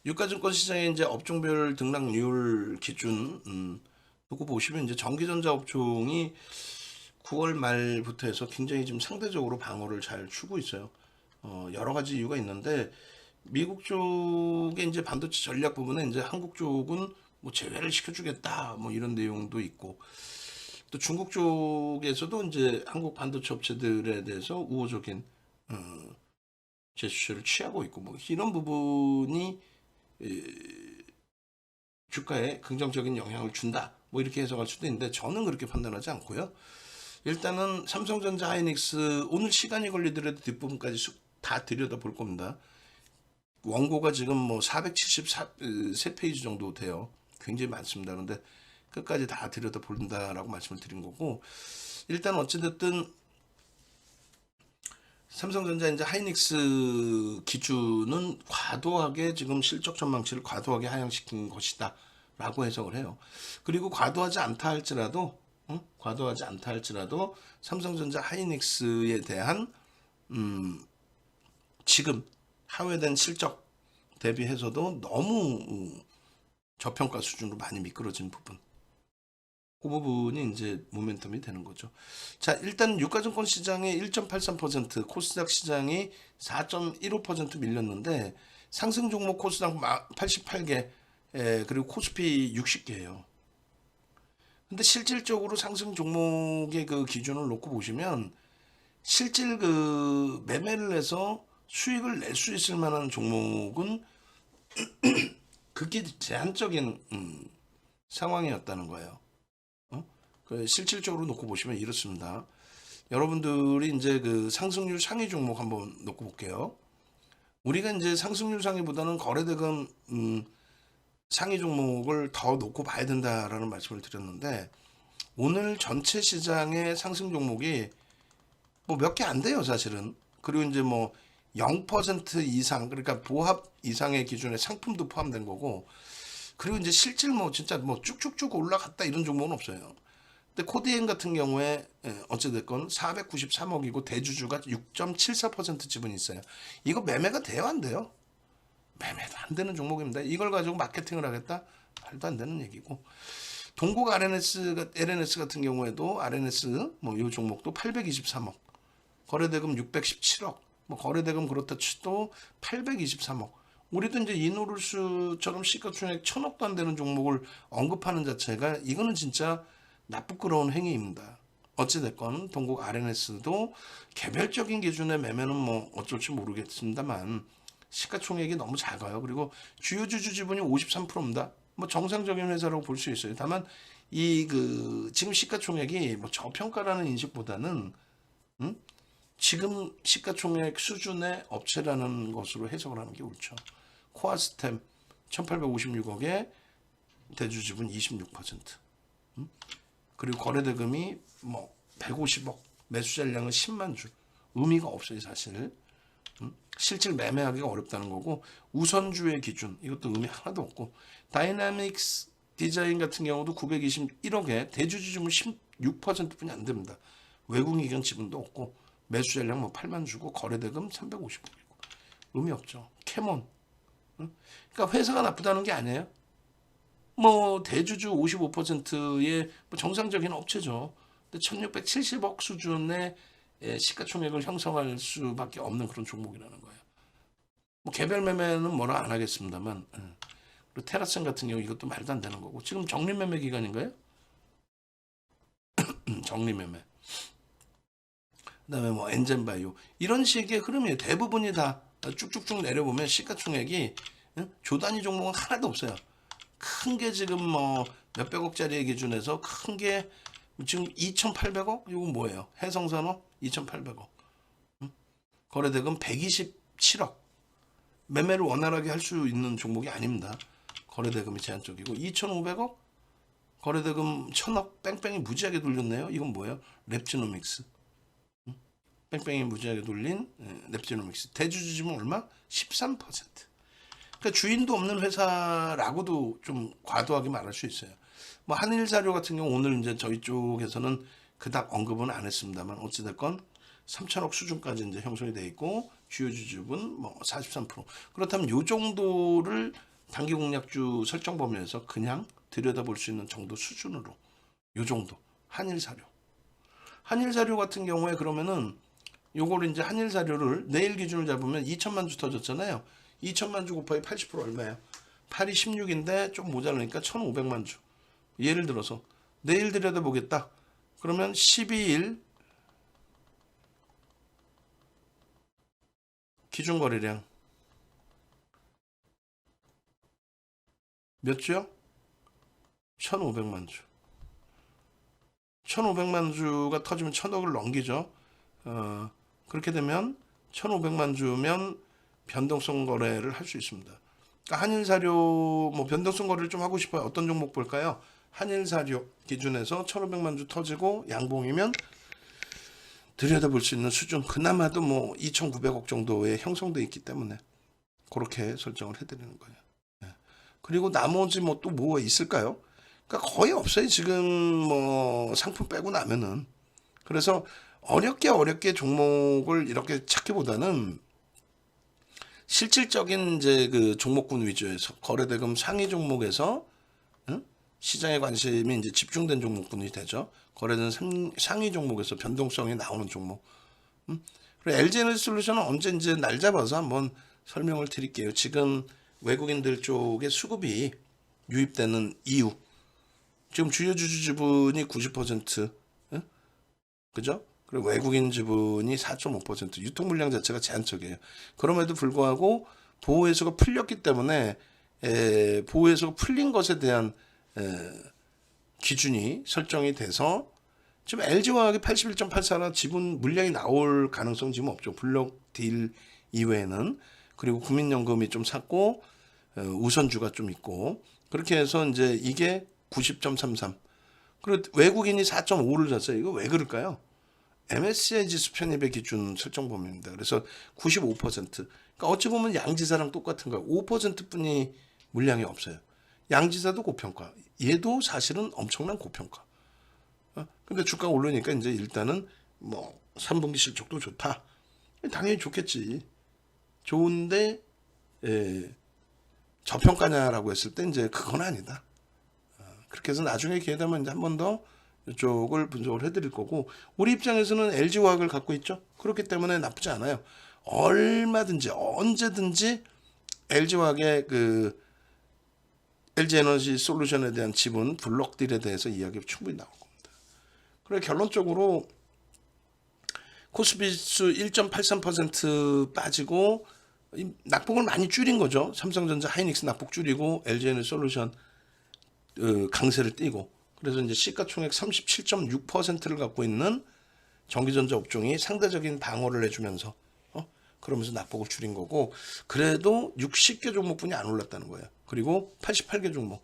유가증권 시장의 이제 업종별 등락률 기준 놓고 보시면 이제 전기전자 업종이 9월 말부터 해서 굉장히 좀 상대적으로 방어를 잘 추고 있어요. 여러 가지 이유가 있는데 미국 쪽에 이제 반도체 전략 부분에 이제 한국 쪽은 뭐 제외를 시켜주겠다 뭐 이런 내용도 있고 또 중국 쪽에서도 이제 한국 반도체 업체들에 대해서 우호적인 제스처를 취하고 있고 뭐 이런 부분이 주가에 긍정적인 영향을 준다. 뭐 이렇게 해석할 수도 있는데 저는 그렇게 판단하지 않고요. 일단은 삼성전자 하이닉스 오늘 시간이 걸리더라도 뒷부분까지 다 들여다 볼 겁니다. 원고가 지금 뭐 473페이지 정도 돼요. 굉장히 많습니다. 그런데 끝까지 다 들여다 본다라고 말씀을 드린 거고 일단 어찌됐든 삼성전자 이제 하이닉스 기준은 과도하게 지금 실적 전망치를 과도하게 하향시킨 것이다라고 해석을 해요. 그리고 과도하지 않다 할지라도 과도하지 않다 할지라도 삼성전자 하이닉스에 대한 지금 하회된 실적 대비해서도 너무 저평가 수준으로 많이 미끄러진 부분. 그 부분이 이제 모멘텀이 되는 거죠. 자, 일단 유가증권 시장의 1.83%, 코스닥 시장이 4.15% 밀렸는데 상승 종목 코스닥 88개, 그리고 코스피 60개예요. 근데 실질적으로 상승 종목의 그 기준을 놓고 보시면 실질 그 매매를 해서 수익을 낼 수 있을 만한 종목은 극히 제한적인 상황이었다는 거예요. 실질적으로 놓고 보시면 이렇습니다. 여러분들이 이제 그 상승률 상위 종목 한번 놓고 볼게요. 우리가 이제 상승률 상위보다는 거래대금 상위 종목을 더 놓고 봐야 된다라는 말씀을 드렸는데 오늘 전체 시장의 상승 종목이 뭐 몇 개 안 돼요, 사실은. 그리고 이제 뭐 0% 이상, 그러니까 보합 이상의 기준에 상품도 포함된 거고, 그리고 이제 실질 뭐 진짜 뭐 쭉쭉쭉 올라갔다 이런 종목은 없어요. 근데 코디엔 같은 경우에 어찌됐건 493억이고 대주주가 6.74% 지분이 있어요. 이거 매매가 돼요, 안 돼요? 매매도 안 되는 종목입니다. 이걸 가지고 마케팅을 하겠다? 말도 안 되는 얘기고. 동국 LNS 같은 경우에도 RNS 뭐 이 종목도 823억, 거래대금 617억, 뭐 거래대금 그렇다 치도 823억. 우리도 이제 이노룰스처럼 시가총액 1000억도 안 되는 종목을 언급하는 자체가 이거는 진짜 나쁘끄러운 행위입니다. 어찌됐건 동국 RNS도 개별적인 기준의 매매는 뭐 어쩔지 모르겠습니다만 시가총액이 너무 작아요. 그리고 주요 주주 지분이 53%입니다. 뭐 정상적인 회사라고 볼 수 있어요. 다만 이 그 지금 시가총액이 뭐 저평가라는 인식보다는 지금 시가총액 수준의 업체라는 것으로 해석을 하는 게 옳죠. 코아스템 1856억에 대주지분 26%. 그리고 거래대금이 뭐 150억, 매수 잔량은 10만 주. 의미가 없어요, 사실. 실질 매매하기가 어렵다는 거고 우선주의 기준 이것도 의미 하나도 없고 다이나믹스 디자인 같은 경우도 921억에 대주주지분 16%뿐이 안 됩니다. 외국이견 지분도 없고 매수 잔량 뭐 8만 주고 거래대금 350억이고 의미 없죠. 캐몬 그러니까 회사가 나쁘다는 게 아니에요. 뭐 대주주 55%의 뭐 정상적인 업체죠. 근데 1670억 수준의 시가총액을 형성할 수밖에 없는 그런 종목이라는 거예요. 뭐 개별 매매는 뭐라 안 하겠습니다만 그리고 테라센 같은 경우 이것도 말도 안 되는 거고 지금 적립매매 기간인가요? 적립매매 그다음에 뭐 엔젠바이오 이런 식의 흐름이에요. 대부분이 다 쭉쭉쭉 내려보면 시가총액이 조 단위 종목은 하나도 없어요. 큰 게 지금 뭐 몇백억짜리 기준에서 큰 게 지금 2,800억? 이건 뭐예요? 해성산업 2,800억. 거래대금 127억. 매매를 원활하게 할 수 있는 종목이 아닙니다. 거래대금이 제한적이고 2,500억? 거래대금 1,000억 뺑뺑이 무지하게 돌렸네요. 이건 뭐예요? 랩지노믹스. 뺑뺑이 무지하게 돌린 랩지노믹스. 대주주지분 얼마? 13%. 그러니까 주인도 없는 회사라고도 좀 과도하게 말할 수 있어요. 뭐 한일사료 같은 경우 오늘 이제 저희 쪽에서는 그닥 언급은 안 했습니다만 어찌됐건 3천억 수준까지 이제 형성이 돼 있고 주요 주주분 뭐 43%. 그렇다면 요 정도를 단기 공략주 설정 범위에서 그냥 들여다볼 수 있는 정도 수준으로 요 정도 한일사료. 한일사료 같은 경우에 그러면은 요거를 이제 한일사료를 내일 기준을 잡으면 2천만 주 터졌잖아요. 2천만 주 곱하기 80% 얼마예요? 8이 16인데 좀 모자라니까 1,500만 주. 예를 들어서 내일 들여다보겠다. 그러면 12일 기준 거래량 몇 주요? 1,500만 주. 1,500만 주가 터지면 1,000억을 넘기죠. 그렇게 되면 1,500만 주면 변동성 거래를 할 수 있습니다. 그러니까 한일사료 뭐 변동성 거래를 좀 하고 싶어요. 어떤 종목 볼까요? 한일사료 기준에서 1,500만 주 터지고 양봉이면 들여다볼 수 있는 수준 그나마도 뭐 2,900억 정도의 형성돼 있기 때문에 그렇게 설정을 해드리는 거예요. 그리고 나머지 뭐 또 뭐가 있을까요? 그러니까 거의 없어요. 지금 뭐 상품 빼고 나면은. 그래서 어렵게 종목을 이렇게 찾기보다는 실질적인 이제 그 종목군 위주에서 거래대금 상위 종목에서 시장의 관심이 이제 집중된 종목군이 되죠. 거래된 상위 종목에서 변동성이 나오는 종목. 그리고 LG에너지솔루션은 언제 이제 날 잡아서 한번 설명을 드릴게요. 지금 외국인들 쪽에 수급이 유입되는 이유. 지금 주요 주주 지분이 90%, 그죠? 그리고 외국인 지분이 4.5%, 유통 물량 자체가 제한적이에요. 그럼에도 불구하고 보호해소가 풀렸기 때문에 보호해소가 풀린 것에 대한 기준이 설정이 돼서 지금 LG화학이 81.84나 지분 물량이 나올 가능성 지금 없죠. 블록 딜 이외에는. 그리고 국민연금이 좀 샀고 우선주가 좀 있고 그렇게 해서 이제 이게 90.33. 그리고 외국인이 4.5를 샀어요. 이거 왜 그럴까요? MSCI 지수 편입의 기준 설정 범위입니다. 그래서 95%. 그러니까 어찌 보면 양지사랑 똑같은 거예요. 5%뿐이 물량이 없어요. 양지사도 고평가. 얘도 사실은 엄청난 고평가. 근데 주가가 오르니까 이제 일단은 뭐 3분기 실적도 좋다. 당연히 좋겠지. 좋은데 저평가냐라고 했을 때 이제 그건 아니다. 그렇게 해서 나중에 기회 되면 이제 한 번 더 이쪽을 분석을 해드릴 거고 우리 입장에서는 LG화학을 갖고 있죠. 그렇기 때문에 나쁘지 않아요. 얼마든지 언제든지 LG화학의 그 LG에너지솔루션에 대한 지분 블록딜에 대해서 이야기 충분히 나올 겁니다. 그래 결론적으로 코스피지수 1.83% 빠지고 낙폭을 많이 줄인 거죠. 삼성전자, 하이닉스 낙폭 줄이고 LG에너지솔루션 강세를 띄고 그래서 이제 시가총액 37.6%를 갖고 있는 전기전자 업종이 상대적인 방어를 해주면서 그러면서 낙폭을 줄인 거고 그래도 60개 종목뿐이 안 올랐다는 거예요. 그리고 88개 종목.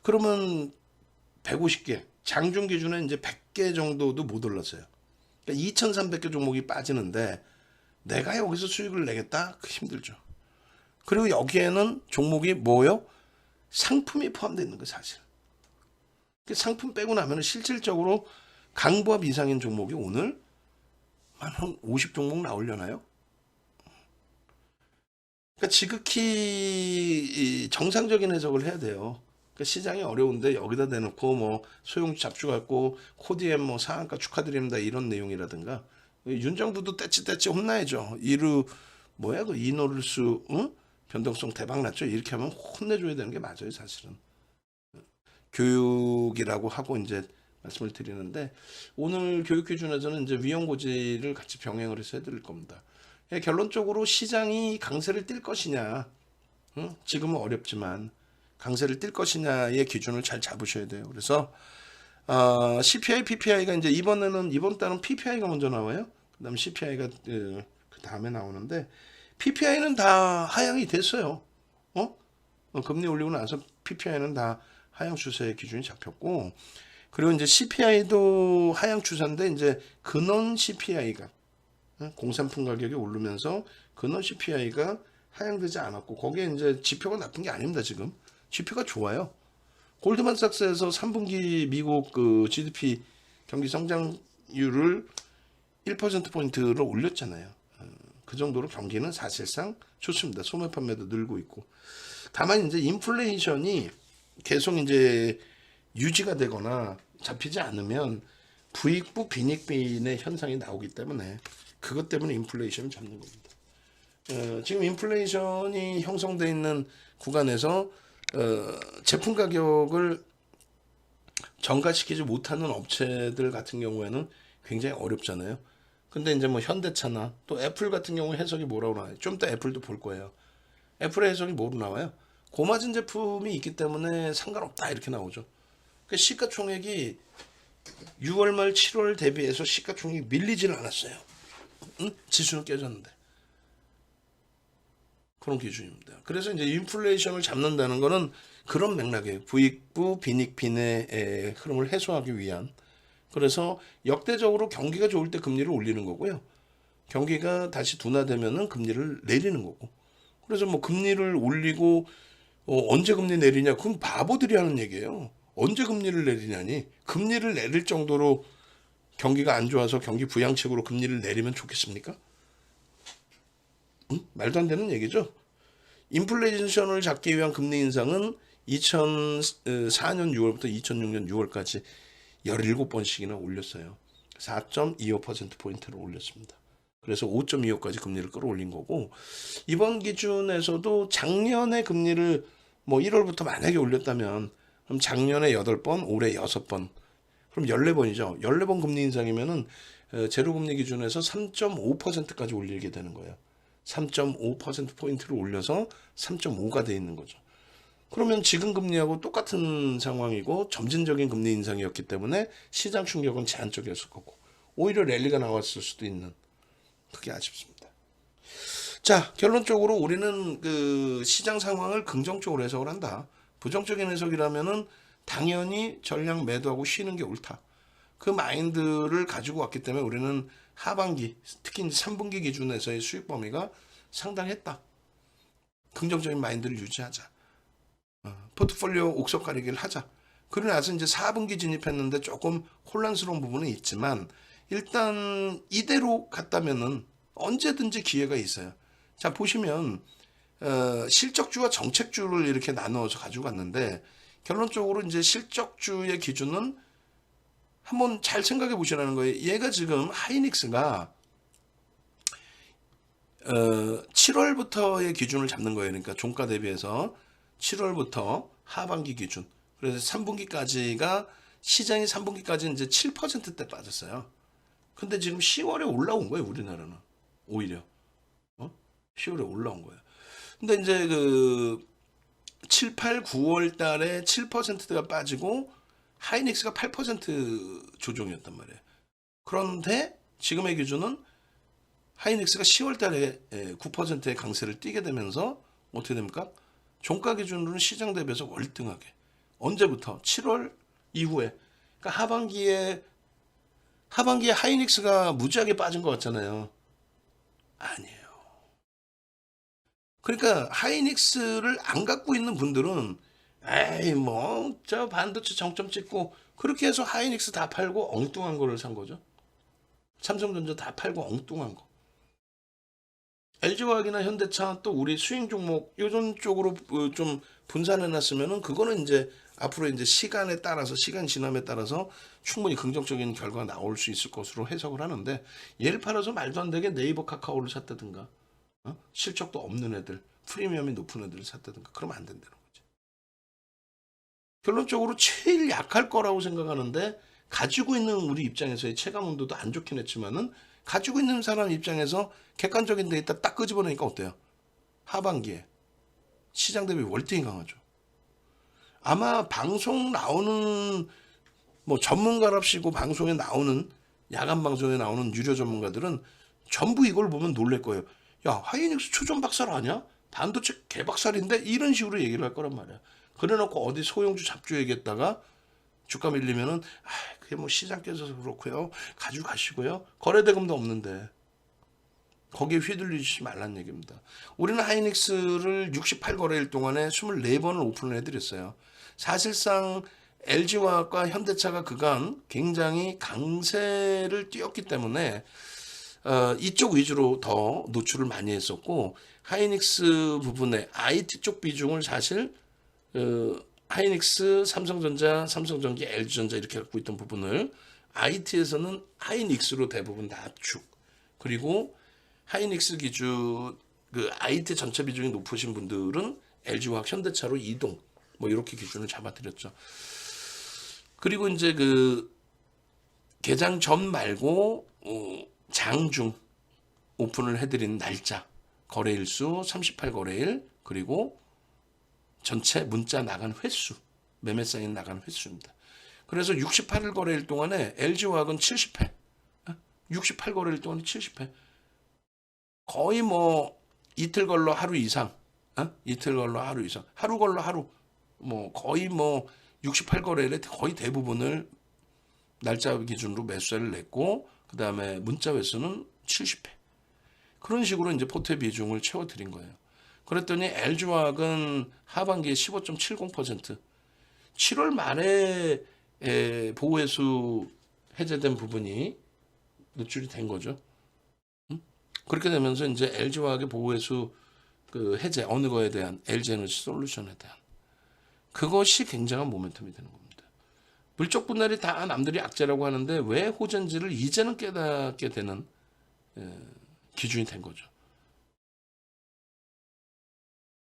그러면 150개 장중 기준에 이제 100개 정도도 못 올랐어요. 그러니까 2,300개 종목이 빠지는데 내가 여기서 수익을 내겠다? 그 힘들죠. 그리고 여기에는 종목이 뭐요? 상품이 포함되어 있는 거 사실. 상품 빼고 나면 실질적으로 강보합 이상인 종목이 오늘 한 50종목 나오려나요? 그러니까 지극히 정상적인 해석을 해야 돼요. 그러니까 시장이 어려운데 여기다 대놓고 뭐 소형 잡주 갖고 코디엠 뭐 상한가 축하드립니다 이런 내용이라든가 윤정부도 떼찌 혼나야죠. 이루 뭐야 그 이노르스 변동성 대박 났죠. 이렇게 하면 혼내줘야 되는 게 맞아요 사실은. 교육이라고 하고 이제 말씀을 드리는데 오늘 교육 기준에서는 이제 위험고지를 같이 병행을 해서 해드릴 겁니다. 결론적으로 시장이 강세를 띌 것이냐, 지금은 어렵지만 강세를 띌 것이냐의 기준을 잘 잡으셔야 돼요. 그래서 CPI, PPI가 이제 이번 달은 PPI가 먼저 나와요. 그다음 CPI가 그 다음에 나오는데 PPI는 다 하향이 됐어요. 금리 올리고 나서 PPI는 다 하향 추세의 기준이 잡혔고 그리고 이제 CPI도 하향 추세인데 이제 근원 CPI가 공산품 가격이 오르면서 근원 CPI가 하향되지 않았고 거기에 이제 지표가 나쁜 게 아닙니다. 지금 지표가 좋아요. 골드만삭스에서 3분기 미국 그 GDP 경기 성장률을 1%포인트를 올렸잖아요. 그 정도로 경기는 사실상 좋습니다. 소매 판매도 늘고 있고 다만 이제 인플레이션이 계속 이제 유지가 되거나 잡히지 않으면 부익부 빈익빈의 현상이 나오기 때문에 그것 때문에 인플레이션을 잡는 겁니다. 지금 인플레이션이 형성되어 있는 구간에서 제품 가격을 전가시키지 못하는 업체들 같은 경우에는 굉장히 어렵잖아요. 근데 이제 뭐 현대차나 또 애플 같은 경우 해석이 뭐라고 나와요? 좀 이따 애플도 볼 거예요. 애플의 해석이 뭐로 나와요? 고마진 제품이 있기 때문에 상관없다 이렇게 나오죠. 그 시가총액이 6월 말 7월 대비해서 시가총액이 밀리지는 않았어요. 응? 지수는 깨졌는데. 그런 기준입니다. 그래서 이제 인플레이션을 잡는다는 거는 그런 맥락이에요. 부익부 빈익빈의 흐름을 해소하기 위한. 그래서 역대적으로 경기가 좋을 때 금리를 올리는 거고요. 경기가 다시 둔화되면은 금리를 내리는 거고. 그래서 뭐 금리를 올리고 언제 금리 내리냐? 그건 바보들이 하는 얘기예요. 언제 금리를 내리냐니? 금리를 내릴 정도로 경기가 안 좋아서 경기 부양책으로 금리를 내리면 좋겠습니까? 응? 말도 안 되는 얘기죠. 인플레이션을 잡기 위한 금리 인상은 2004년 6월부터 2006년 6월까지 17번씩이나 올렸어요. 4.25%포인트를 올렸습니다. 그래서 5.25까지 금리를 끌어올린 거고, 이번 기준에서도 작년에 금리를 뭐 1월부터 만약에 올렸다면 그럼 작년에 8번, 올해 6번, 그럼 14번이죠. 14번 금리 인상이면은 제로금리 기준에서 3.5%까지 올리게 되는 거예요. 3.5%포인트를 올려서 3.5가 돼 있는 거죠. 그러면 지금 금리하고 똑같은 상황이고 점진적인 금리 인상이었기 때문에 시장 충격은 제한적이었을 거고 오히려 랠리가 나왔을 수도 있는, 그게 아쉽습니다. 자, 결론적으로 우리는 그 시장 상황을 긍정적으로 해석을 한다. 부정적인 해석이라면은 당연히 전량 매도하고 쉬는 게 옳다. 그 마인드를 가지고 왔기 때문에 우리는 하반기, 특히 3분기 기준에서의 수익 범위가 상당했다. 긍정적인 마인드를 유지하자. 포트폴리오 옥석 가리기를 하자. 그러고 나서 이제 4분기 진입했는데 조금 혼란스러운 부분은 있지만 일단 이대로 갔다면은 언제든지 기회가 있어요. 자, 보시면 실적주와 정책주를 이렇게 나누어서 가지고 갔는데 결론적으로 이제 실적주의 기준은 한번 잘 생각해 보시라는 거예요. 얘가 지금 하이닉스가 7월부터의 기준을 잡는 거예요. 그러니까 종가 대비해서 7월부터 하반기 기준. 그래서 3분기까지가 시장이 3분기까지 이제 7%대 빠졌어요. 근데 지금 10월에 올라온 거예요, 우리나라는. 오히려. 10월에 올라온 거예요. 근데 이제 그 7, 8, 9월 달에 7%가 빠지고 하이닉스가 8% 조정이었단 말이에요. 그런데 지금의 기준은 하이닉스가 10월 달에 9%의 강세를 띠게 되면서 어떻게 됩니까? 종가 기준으로는 시장 대비해서 월등하게. 언제부터? 7월 이후에. 그러니까 하반기에 하이닉스가 무지하게 빠진 것 같잖아요. 아니에요. 그러니까 하이닉스를 안 갖고 있는 분들은 에이 뭐 저 반도체 정점 찍고 그렇게 해서 하이닉스 다 팔고 엉뚱한 거를 산 거죠. 삼성전자 다 팔고 엉뚱한 거. LG화학이나 현대차 또 우리 수익 종목 요런 쪽으로 좀 분산해 놨으면은 그거는 이제 앞으로 이제 시간에 따라서 시간 지남에 따라서 충분히 긍정적인 결과가 나올 수 있을 것으로 해석을 하는데 얘를 팔아서 말도 안 되게 네이버 카카오를 샀다든가 실적도 없는 애들 프리미엄이 높은 애들을 샀다든가 그러면 안 된다는 거죠. 결론적으로 제일 약할 거라고 생각하는데 가지고 있는 우리 입장에서의 체감 온도도 안 좋긴 했지만은 가지고 있는 사람 입장에서 객관적인 데이터 딱 끄집어내니까 어때요? 하반기에 시장 대비 월등히 강하죠. 아마 방송 나오는 뭐 전문가랍시고 방송에 나오는 야간 방송에 나오는 유료 전문가들은 전부 이걸 보면 놀랄 거예요. 야, 하이닉스 초전 박살 아니야? 반도체 개박살인데? 이런 식으로 얘기를 할 거란 말이야. 그래놓고 어디 소형주 잡주 얘기했다가 주가 밀리면은 그게 뭐 시장 깨져서 그렇고요. 가지고 가시고요. 거래대금도 없는데 거기에 휘둘리지 말란 얘기입니다. 우리는 하이닉스를 68거래일 동안에 24번을 오픈을 해드렸어요. 사실상 LG화학과 현대차가 그간 굉장히 강세를 띄었기 때문에 이쪽 위주로 더 노출을 많이 했었고 하이닉스 부분에 IT 쪽 비중을 사실 하이닉스, 삼성전자, 삼성전기, LG전자 이렇게 갖고 있던 부분을 IT에서는 하이닉스로 대부분 다 압축. 그리고 하이닉스 기준 그 IT 전체 비중이 높으신 분들은 LG화학, 현대차로 이동. 뭐 이렇게 기준을 잡아드렸죠. 그리고 이제 그 개장 전 말고 장중 오픈을 해드리는 날짜, 거래일수 38거래일, 그리고 전체 문자 나간 횟수, 매매 사인 나간 횟수입니다. 그래서 68일 거래일 동안에 LG화학은 70회, 68거래일 동안에 70회, 거의 뭐 이틀 걸러 하루 이상, 이틀 걸러 하루 이상, 하루 걸러 하루, 뭐 거의 뭐 68거래일의 거의 대부분을 날짜 기준으로 매수세를 냈고, 그 다음에 문자 횟수는 70회. 그런 식으로 이제 포트의 비중을 채워드린 거예요. 그랬더니 LG화학은 하반기에 15.70%, 7월 말에 보호회수 해제된 부분이 노출이 된 거죠. 그렇게 되면서 이제 LG화학의 보호회수 그 해제, 어느 거에 대한 LG에너지 솔루션에 대한 그것이 굉장한 모멘텀이 되는 겁니다. 물적 분할이 다 남들이 악재라고 하는데 왜 호전지를 이제는 깨닫게 되는 기준이 된 거죠.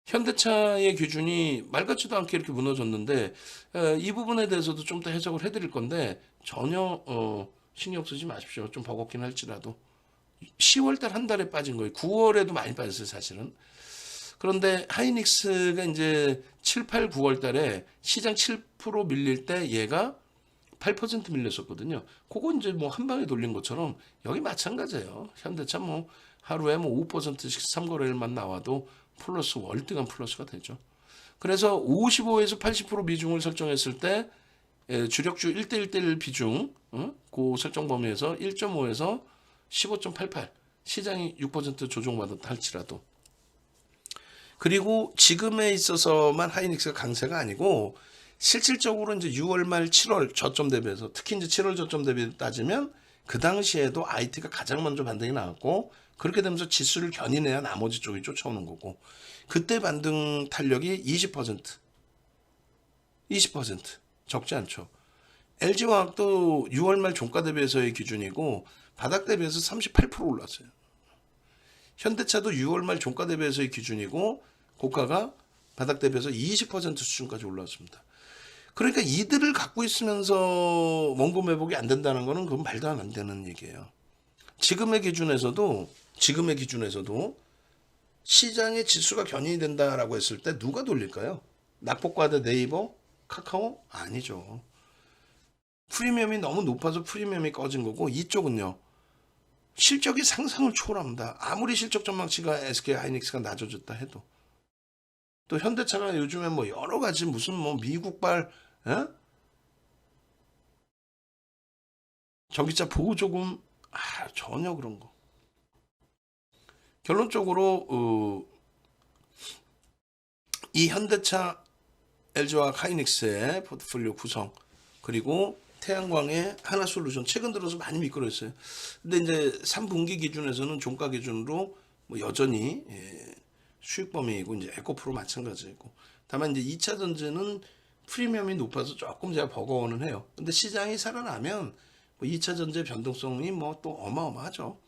현대차의 기준이 말 같지도 않게 이렇게 무너졌는데 이 부분에 대해서도 좀 더 해석을 해드릴 건데 전혀 신경 쓰지 마십시오. 좀 버겁긴 할지라도 10월달 한 달에 빠진 거예요. 9월에도 많이 빠졌어요, 사실은. 그런데 하이닉스가 이제 7, 8, 9월 달에 시장 7% 밀릴 때 얘가 8% 밀렸었거든요. 그거 이제 뭐 한 방에 돌린 것처럼 여기 마찬가지예요. 현대차 뭐 하루에 뭐 5%씩 3거래일만 나와도 플러스 월등한 플러스가 되죠. 그래서 55에서 80% 비중을 설정했을 때 주력주 1대1대1 비중 그 설정 범위에서 1.5에서 15.88 시장이 6% 조정받았다 할지라도 그리고 지금에 있어서만 하이닉스가 강세가 아니고 실질적으로 이제 6월 말 7월 저점 대비해서 특히 이제 7월 저점 대비 따지면 그 당시에도 IT가 가장 먼저 반등이 나왔고 그렇게 되면서 지수를 견인해야 나머지 쪽이 쫓아오는 거고 그때 반등 탄력이 20% 적지 않죠. LG화학도 6월 말 종가 대비해서의 기준이고 바닥 대비해서 38% 올랐어요. 현대차도 6월 말 종가 대비해서의 기준이고 고가가 바닥 대비해서 20% 수준까지 올라왔습니다. 그러니까 이들을 갖고 있으면서 원금 회복이 안 된다는 거는 그건 말도 안 되는 얘기예요. 지금의 기준에서도 시장의 지수가 견인이 된다라고 했을 때 누가 돌릴까요? 낙폭과대 네이버, 카카오? 아니죠. 프리미엄이 너무 높아서 프리미엄이 꺼진 거고 이쪽은요. 실적이 상상을 초월합니다. 아무리 실적 전망치가 SK 하이닉스가 낮아졌다 해도 또 현대차가 요즘에 뭐 여러 가지 무슨 뭐 미국발 전기차 보조금 전혀 그런 거. 결론적으로 이 현대차, LG화학, 하이닉스의 포트폴리오 구성 그리고 태양광의 하나솔루션 최근 들어서 많이 미끄러졌어요. 근데 이제 3분기 기준에서는 종가 기준으로 뭐 여전히 수익 범위이고 이제 에코프로 마찬가지고 다만 이제 2차 전지는 프리미엄이 높아서 조금 제가 버거워는 해요. 근데 시장이 살아나면 뭐 2차 전지의 변동성이 뭐 또 어마어마하죠.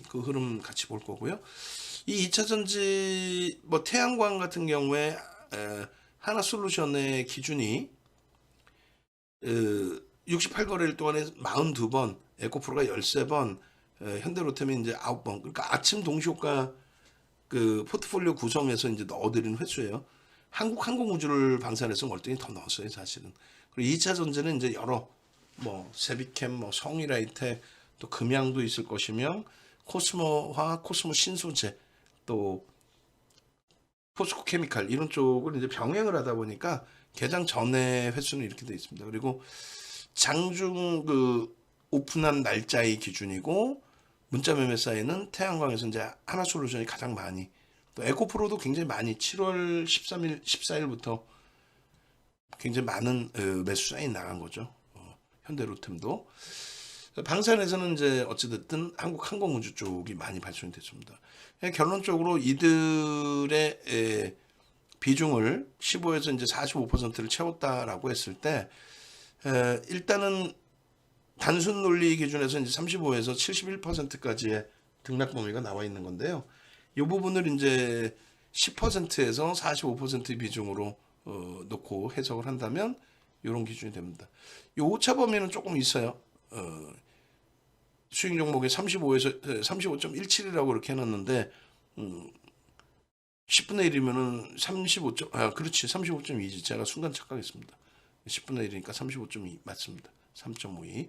그 흐름 같이 볼 거고요. 이 2차 전지 뭐 태양광 같은 경우에 하나솔루션의 기준이 68거래일 동안에 42번, 에코프로가 13번, 현대로템이 이제 9번. 그러니까 아침 동시효과 그 포트폴리오 구성에서 이제 넣어드리는 횟수예요. 한국항공우주를 방산해서 월등히 더 넣었어요, 사실은. 그리고 2차 전지는 이제 여러 뭐 세비캠, 뭐 성일하이텍, 또 금양도 있을 것이며 코스모화, 코스모 신소재, 또 포스코 케미칼 이런 쪽을 이제 병행을 하다 보니까 개장 전에 횟수는 이렇게 되어 있습니다. 그리고 장중 그 오픈한 날짜의 기준이고 문자 매매 사이는 태양광에서 이제 하나솔루션이 가장 많이 또 에코프로도 굉장히 많이 7월 13일, 14일부터 굉장히 많은 매수 사인이 나간 거죠. 현대로템도. 방산에서는 이제 어찌됐든 한국항공우주 쪽이 많이 발전이 됐습니다. 결론적으로 이들의 비중을 15에서 이제 45%를 채웠다라고 했을 때 일단은 단순 논리 기준에서 이제 35에서 71%까지의 등락 범위가 나와 있는 건데요. 이 부분을 이제 10%에서 45%의 비중으로 놓고 해석을 한다면 이런 기준이 됩니다. 이 오차 범위는 조금 있어요. 수익 종목에 35에서 35.17이라고 이렇게 해놨는데 10분의 1이면은 그렇지 35.2지. 제가 순간 착각했습니다. 10분의 1이니까 35.2 맞습니다. 3.52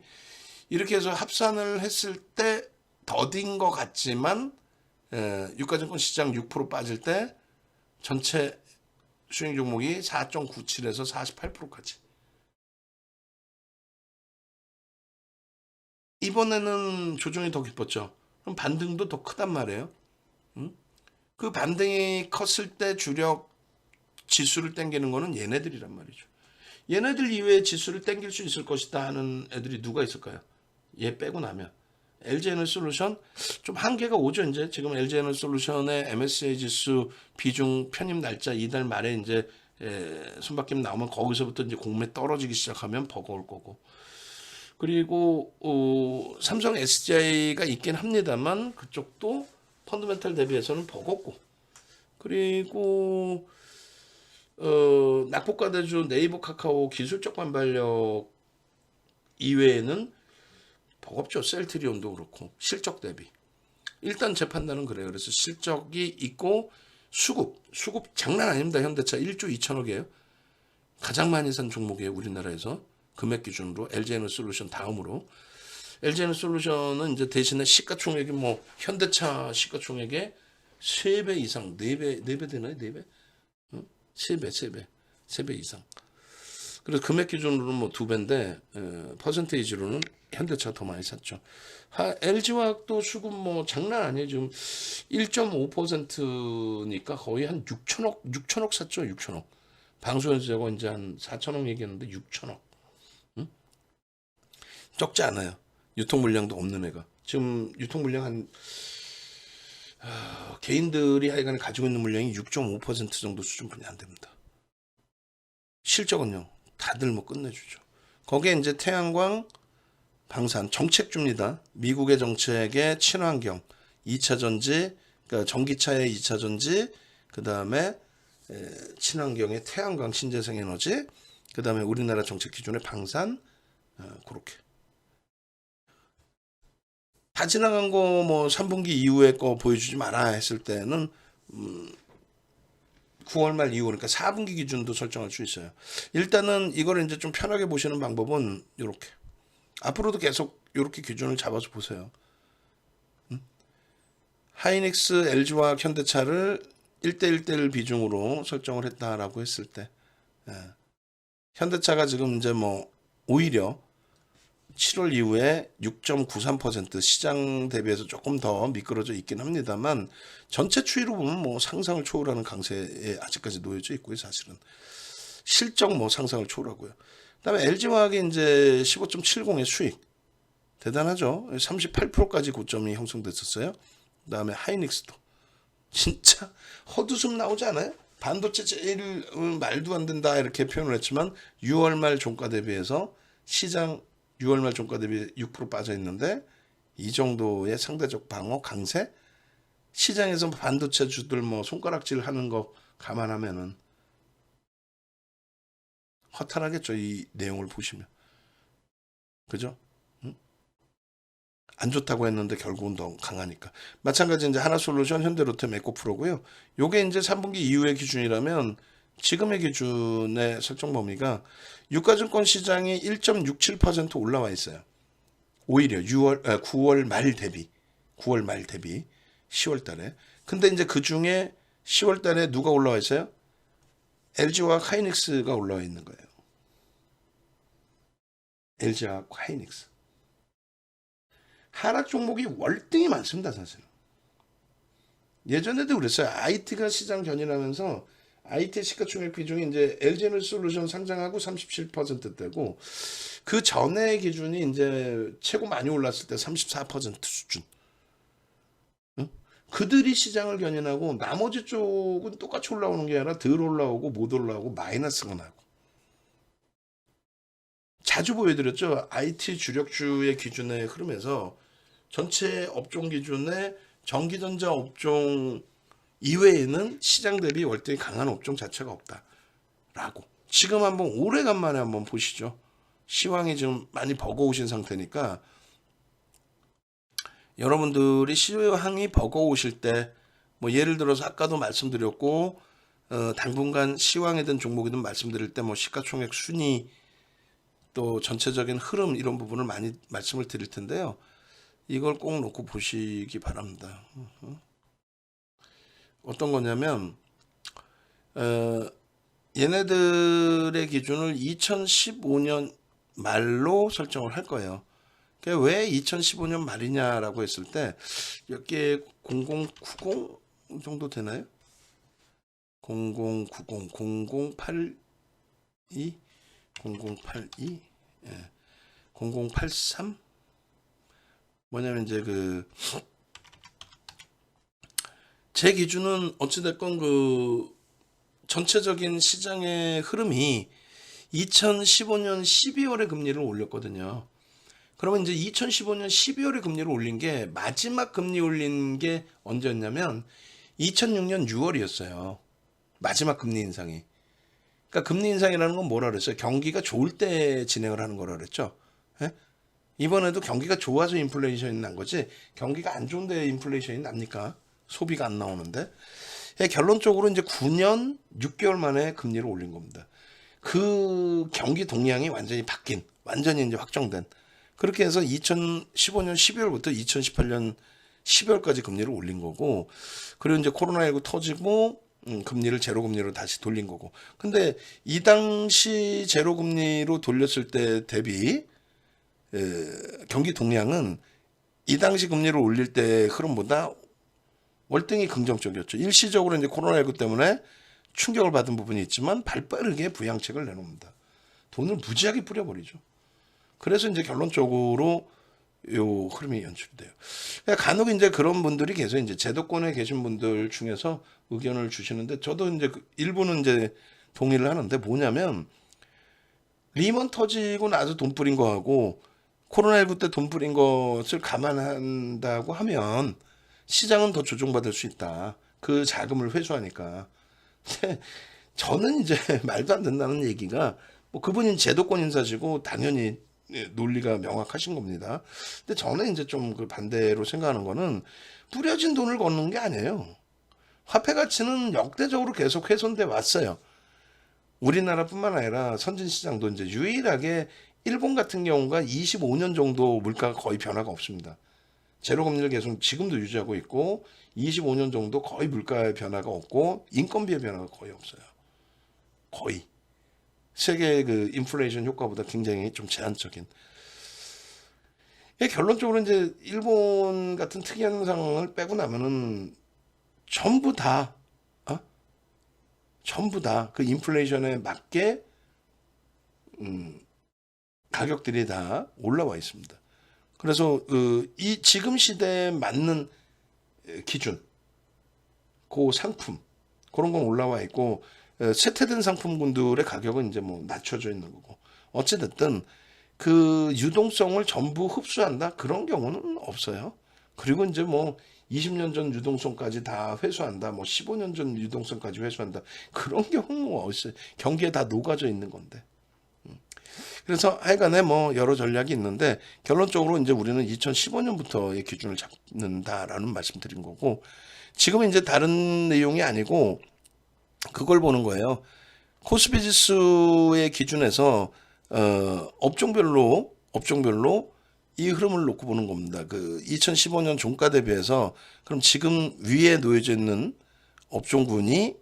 이렇게 해서 합산을 했을 때 더딘 것 같지만 유가증권 시장 6% 빠질 때 전체 수익 종목이 4.97에서 48%까지. 이번에는 조정이 더 깊었죠. 그럼 반등도 더 크단 말이에요. 그 반등이 컸을 때 주력 지수를 땡기는 거는 얘네들이란 말이죠. 얘네들 이외에 지수를 땡길 수 있을 것이다 하는 애들이 누가 있을까요? 얘 빼고 나면 LG에너지솔루션 좀 한계가 오죠. 이제 지금 LG에너지솔루션의 MSCI 지수 비중 편입 날짜 이달 말에 이제 손바뀜 나오면 거기서부터 이제 공매 떨어지기 시작하면 버거울 거고. 그리고 삼성 SDI가 있긴 합니다만 그쪽도 펀드멘탈 대비해서는 버겁고. 그리고 낙폭과대주 네이버 카카오 기술적 반발력 이외에는 버겁죠. 셀트리온도 그렇고 실적 대비. 일단 제 판단은 그래요. 그래서 실적이 있고 수급 장난 아닙니다. 현대차 1조 2천억이에요. 가장 많이 산 종목이에요. 우리나라에서 금액 기준으로 LG에너지솔루션 다음으로. LG에너지솔루션은 이제 대신에 시가총액이 뭐 현대차 시가총액의 3배 이상, 4배 되나요? 4배? 3배 이상. 그래서 금액 기준으로는 뭐 2배인데 퍼센테이지로는 현대차가 더 많이 샀죠. LG화학도 수급 뭐 장난 아니에요. 지금 1.5%니까 거의 한 6천억 샀죠. 6천억. 방송에서 제가 이제 한 4천억 얘기했는데 6천억. 적지 않아요. 유통 물량도 없는 애가. 지금 유통 물량 한 개인들이 하여간 가지고 있는 물량이 6.5% 정도 수준뿐이 안 됩니다. 실적은요. 다들 뭐 끝내주죠. 거기에 이제 태양광, 방산 정책줍니다. 미국의 정책에 친환경, 2차 전지, 그러니까 전기차의 2차 전지, 그 다음에 친환경의 태양광 신재생에너지, 그 다음에 우리나라 정책 기준의 방산, 그렇게. 다 지나간 거 뭐 3분기 이후에 거 보여주지 마라 했을 때는 9월 말 이후 그러니까 4분기 기준도 설정할 수 있어요. 일단은 이걸 이제 좀 편하게 보시는 방법은 이렇게. 앞으로도 계속 이렇게 기준을 잡아서 보세요. 하이닉스, LG와 현대차를 1대1대1 비중으로 설정을 했다라고 했을 때 현대차가 지금 이제 뭐 오히려 7월 이후에 6.93% 시장 대비해서 조금 더 미끄러져 있긴 합니다만 전체 추이로 보면 뭐 상상을 초월하는 강세에 아직까지 놓여져 있고요. 사실은 실적 뭐 상상을 초월하고요. 그다음에 LG화학이 이제 15.70의 수익 대단하죠. 38%까지 고점이 형성됐었어요. 그다음에 하이닉스도 진짜 헛웃음 나오지 않아요? 반도체 제일 말도 안 된다 이렇게 표현을 했지만 6월 말 종가 대비해서 시장 6월 말 종가 대비 6% 빠져 있는데 이 정도의 상대적 방어 강세 시장에서 반도체 주들 뭐 손가락질 하는 거 감안하면은 허탈하겠죠. 이 내용을 보시면. 그죠? 응? 안 좋다고 했는데 결국은 더 강하니까. 마찬가지 이제 하나솔루션, 현대로템, 에코프로고요. 요게 이제 3분기 이후의 기준이라면 지금의 기준의 설정 범위가 유가증권 시장이 1.67% 올라와 있어요. 오히려 9월 말 대비 10월 달에. 근데 이제 그 중에 10월 달에 누가 올라와 있어요? LG와 하이닉스가 올라와 있는 거예요. LG와 하이닉스. 하락 종목이 월등히 많습니다, 사실. 예전에도 그랬어요. IT가 시장 견인하면서 IT 시가총액 비중이 이제 LG에너지솔루션 상장하고 37%대고 그 전에 기준이 이제 최고 많이 올랐을 때 34% 수준. 응? 그들이 시장을 견인하고 나머지 쪽은 똑같이 올라오는 게 아니라 덜 올라오고 못 올라오고 마이너스가 나고. 자주 보여드렸죠. IT 주력주의 기준의 흐름에서 전체 업종 기준의 전기전자 업종 이외에는 시장 대비 월등히 강한 업종 자체가 없다라고. 지금 한번 오래간만에 한번 보시죠. 시황이 지금 많이 버거우신 상태니까 여러분들이 시황이 버거우실 때 뭐 예를 들어서 아까도 말씀드렸고 당분간 시황이든 종목이든 말씀드릴 때 뭐 시가총액 순위 또 전체적인 흐름 이런 부분을 많이 말씀을 드릴 텐데요. 이걸 꼭 놓고 보시기 바랍니다. 어떤 거냐면 얘네들의 기준을 2015년 말로 설정을 할 거예요. 왜 2015년 말이냐라고 했을 때 여기에 0090 정도 되나요? 0090, 0082, 0082, 예. 0083 뭐냐면 이제 제 기준은 어찌됐건 전체적인 시장의 흐름이 2015년 12월에 금리를 올렸거든요. 그러면 이제 2015년 12월에 금리를 올린 게 마지막 금리 올린 게 언제였냐면 2006년 6월이었어요. 마지막 금리 인상이. 그러니까 금리 인상이라는 건 뭐라 그랬어요? 경기가 좋을 때 진행을 하는 거라 그랬죠. 예? 이번에도 경기가 좋아서 인플레이션이 난 거지 경기가 안 좋은데 인플레이션이 납니까? 소비가 안 나오는데. 결론적으로 이제 9년 6개월 만에 금리를 올린 겁니다. 그 경기 동향이 완전히 바뀐, 완전히 이제 확정된. 그렇게 해서 2015년 12월부터 2018년 12월까지 금리를 올린 거고, 그리고 이제 코로나19 터지고 금리를 제로금리로 다시 돌린 거고. 근데 이 당시 제로금리로 돌렸을 때 대비 경기 동향은 이 당시 금리를 올릴 때 흐름보다 월등히 긍정적이었죠. 일시적으로 이제 코로나19 때문에 충격을 받은 부분이 있지만 발빠르게 부양책을 내놓습니다. 돈을 무지하게 뿌려버리죠. 그래서 이제 결론적으로 요 흐름이 연출이 돼요. 그러니까 간혹 이제 그런 분들이 계세요. 이제 제도권에 계신 분들 중에서 의견을 주시는데 저도 이제 일부는 이제 동의를 하는데 뭐냐면 리먼 터지고 나서 돈 뿌린 거하고 코로나19 때 돈 뿌린 것을 감안한다고 하면 시장은 더 조정받을 수 있다. 그 자금을 회수하니까. 근데 저는 이제 말도 안 된다는 얘기가 뭐 그분이 제도권 인사시고 당연히 논리가 명확하신 겁니다. 근데 저는 이제 좀 그 반대로 생각하는 거는 뿌려진 돈을 걷는 게 아니에요. 화폐 가치는 역대적으로 계속 훼손돼 왔어요. 우리나라뿐만 아니라 선진 시장도 이제 유일하게 일본 같은 경우가 25년 정도 물가가 거의 변화가 없습니다. 제로금리를 계속 지금도 유지하고 있고 25년 정도 거의 물가의 변화가 없고 인건비의 변화가 거의 없어요. 거의. 세계 그 인플레이션 효과보다 굉장히 좀 제한적인. 결론적으로 이제 일본 같은 특이한 상황을 빼고 나면은 전부 다 전부 다 그 인플레이션에 맞게 가격들이 다 올라와 있습니다. 그래서 이 지금 시대에 맞는 기준, 그 상품 그런 건 올라와 있고 쇠퇴된 상품군들의 가격은 이제 뭐 낮춰져 있는 거고 어찌 됐든 그 유동성을 전부 흡수한다 그런 경우는 없어요. 그리고 이제 뭐 20년 전 유동성까지 다 회수한다, 뭐 15년 전 유동성까지 회수한다 그런 경우는 뭐 어딨어요. 경기에 다 녹아져 있는 건데. 그래서 하여간에 뭐 여러 전략이 있는데 결론적으로 이제 우리는 2015년부터의 기준을 잡는다라는 말씀드린 거고 지금은 이제 다른 내용이 아니고 그걸 보는 거예요. 코스피 지수의 기준에서 업종별로 이 흐름을 놓고 보는 겁니다. 그 2015년 종가 대비해서 그럼 지금 위에 놓여져 있는 업종군이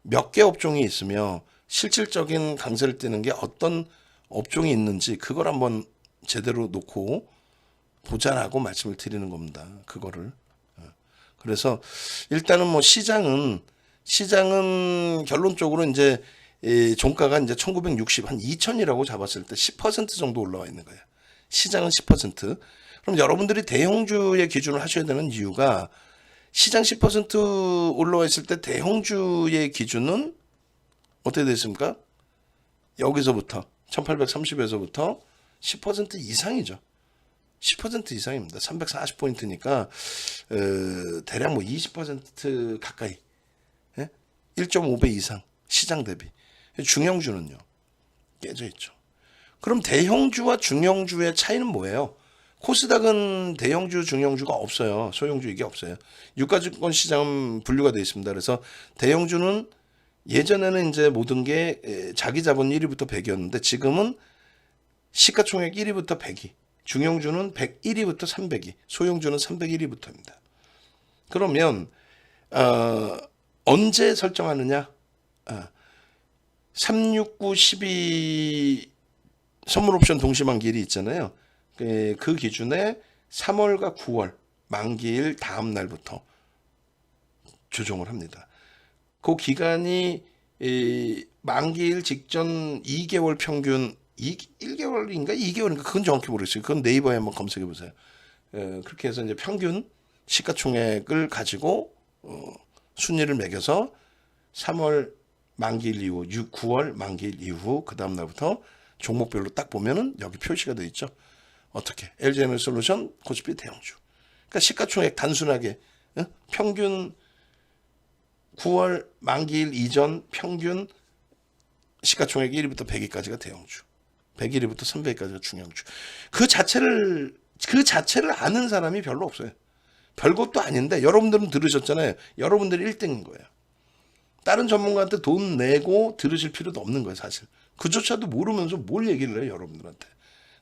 몇 개 업종이 있으며 실질적인 강세를 띠는 게 어떤 업종이 있는지 그걸 한번 제대로 놓고 보자라고 말씀을 드리는 겁니다. 그거를. 그래서 일단은 뭐 시장은 시장은 결론적으로 이제 이 종가가 이제 1960, 한 2000이라고 잡았을 때 10% 정도 올라와 있는 거예요. 시장은 10%. 그럼 여러분들이 대형주의 기준을 하셔야 되는 이유가 시장 10% 올라와 있을 때 대형주의 기준은 어떻게 됐습니까? 여기서부터 1830에서부터 10% 이상이죠. 10% 이상입니다. 340포인트니까 대략 뭐 20% 가까이, 1.5배 이상 시장 대비. 중형주는요 깨져 있죠. 그럼 대형주와 중형주의 차이는 뭐예요? 코스닥은 대형주, 중형주가 없어요. 소형주 이게 없어요. 유가증권 시장은 분류가 되어 있습니다. 그래서 대형주는 예전에는 이제 모든 게 자기 자본 1위부터 100이었는데 지금은 시가총액 1위부터 100위, 중형주는 101위부터 300위, 소형주는 301위부터입니다. 그러면 언제 설정하느냐? 369, 12 선물옵션 동시만기일이 있잖아요. 그 기준에 3월과 9월 만기일 다음 날부터 조정을 합니다. 그 기간이 만기일 직전 2개월 평균 1개월인가 2개월인가 그건 정확히 모르겠어요. 그건 네이버에 한번 검색해 보세요. 그렇게 해서 이제 평균 시가총액을 가지고 순위를 매겨서 3월 만기일 이후, 9월 만기일 이후 그 다음 날부터 종목별로 딱 보면은 여기 표시가 되어 있죠. 어떻게? LG에너지솔루션, 코스피 대형주. 그러니까 시가총액 단순하게 평균 9월 만기일 이전 평균 시가총액 1위부터 100위까지가 대형주, 101위부터 300위까지가 중형주. 그 자체를 아는 사람이 별로 없어요. 별것도 아닌데 여러분들은 들으셨잖아요. 여러분들이 1등인 거예요. 다른 전문가한테 돈 내고 들으실 필요도 없는 거예요, 사실. 그조차도 모르면서 뭘 얘기를 해요, 여러분들한테.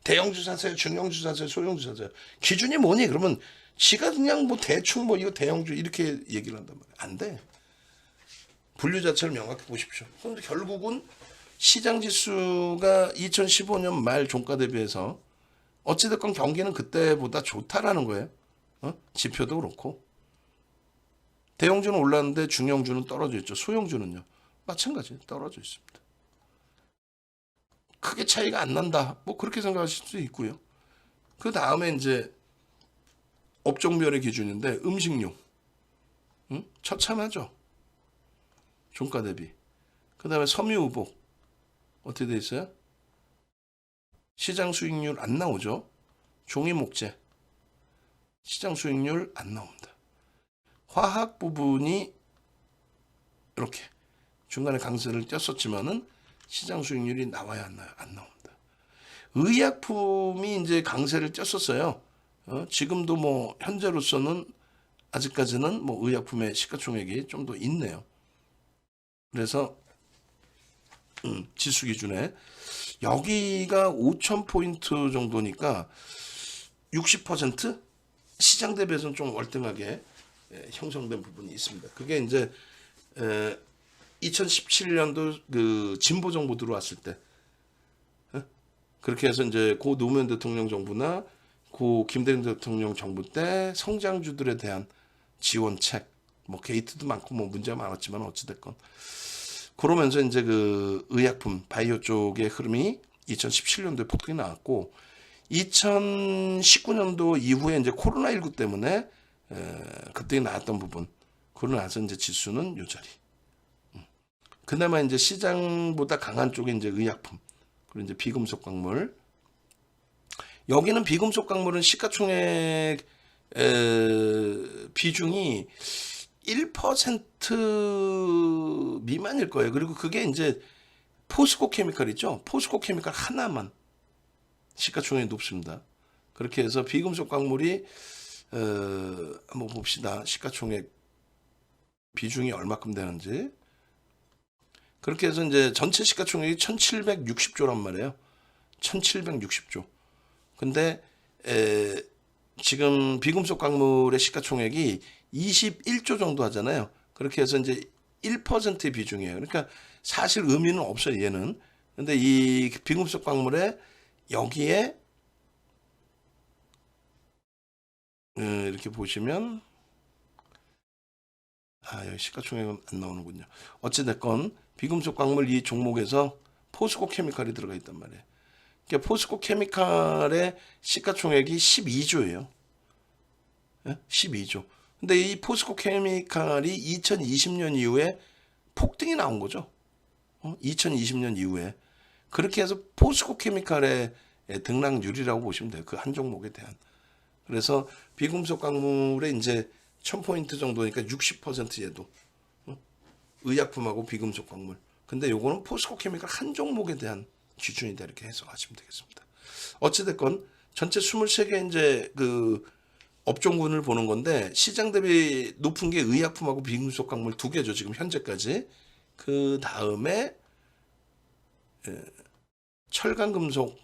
대형주 사세요, 중형주 사세요, 소형주 사세요. 기준이 뭐니? 그러면 지가 그냥 뭐 대충 뭐 이거 대형주 이렇게 얘기를 한단 말이에요. 안 돼. 분류 자체를 명확히 보십시오. 그런데 결국은 시장 지수가 2015년 말 종가 대비해서 어찌됐건 경기는 그때보다 좋다라는 거예요. 지표도 그렇고. 대형주는 올랐는데 중형주는 떨어져 있죠. 소형주는요. 마찬가지 떨어져 있습니다. 크게 차이가 안 난다. 뭐 그렇게 생각하실 수도 있고요. 그 다음에 이제 업종별의 기준인데 음식료. 처참하죠. 종가 대비. 그 다음에 섬유의복. 어떻게 돼 있어요? 시장 수익률 안 나오죠. 종이목재. 시장 수익률 안 나옵니다. 화학 부분이 이렇게 중간에 강세를 띄었었지만은 시장 수익률이 나와야 안 나요? 안 나옵니다. 의약품이 이제 강세를 띄었었어요. 지금도 뭐 현재로서는 아직까지는 뭐 의약품의 시가총액이 좀 더 있네요. 그래서 지수 기준에 여기가 5,000포인트 정도니까 60% 시장 대비해서는 좀 월등하게 형성된 부분이 있습니다. 그게 이제 2017년도 그 진보 정부 들어왔을 때 그렇게 해서 이제 고 노무현 대통령 정부나 고 김대중 대통령 정부 때 성장주들에 대한 지원책, 뭐 게이트도 많고 뭐 문제가 많았지만 어찌됐건 그러면서 이제 그 의약품 바이오 쪽의 흐름이 2017년도에 폭등이 나왔고 2019년도 이후에 이제 코로나19 때문에 그때 나왔던 부분 그러고 나서 이제 지수는 요 자리. 그나마 이제 시장보다 강한 쪽에 이제 의약품 그리고 이제 비금속 광물. 여기는 비금속 광물은 시가총액 비중이 1% 미만일 거예요. 그리고 그게 이제 포스코 케미칼 있죠. 포스코 케미칼 하나만 시가총액이 높습니다. 그렇게 해서 비금속 광물이 한번 봅시다. 시가총액 비중이 얼마큼 되는지. 그렇게 해서 이제 전체 시가총액이 1760조란 말이에요. 1760조. 근데 지금 비금속 광물의 시가총액이 21조 정도 하잖아요. 그렇게 해서 이제 1%의 비중이에요. 그러니까 사실 의미는 없어요, 얘는. 근데 이 비금속 광물에 여기에 이렇게 보시면 여기 시가총액은 안 나오는군요. 어찌됐건 비금속 광물 이 종목에서 포스코 케미칼이 들어가 있단 말이에요. 그러니까 포스코 케미칼의 시가총액이 12조예요. 12조. 근데 이 포스코 케미칼이 2020년 이후에 폭등이 나온 거죠. 2020년 이후에. 그렇게 해서 포스코 케미칼의 등락률이라고 보시면 돼요. 그 한 종목에 대한. 그래서 비금속 광물의 이제 1000포인트 정도니까 60% 얘도. 의약품하고 비금속 광물. 근데 요거는 포스코 케미칼 한 종목에 대한 기준이다 이렇게 해석하시면 되겠습니다. 어찌됐건 전체 23개 이제 그 업종군을 보는 건데 시장 대비 높은 게 의약품하고 비금속 광물 두 개죠. 지금 현재까지. 그 다음에 철강금속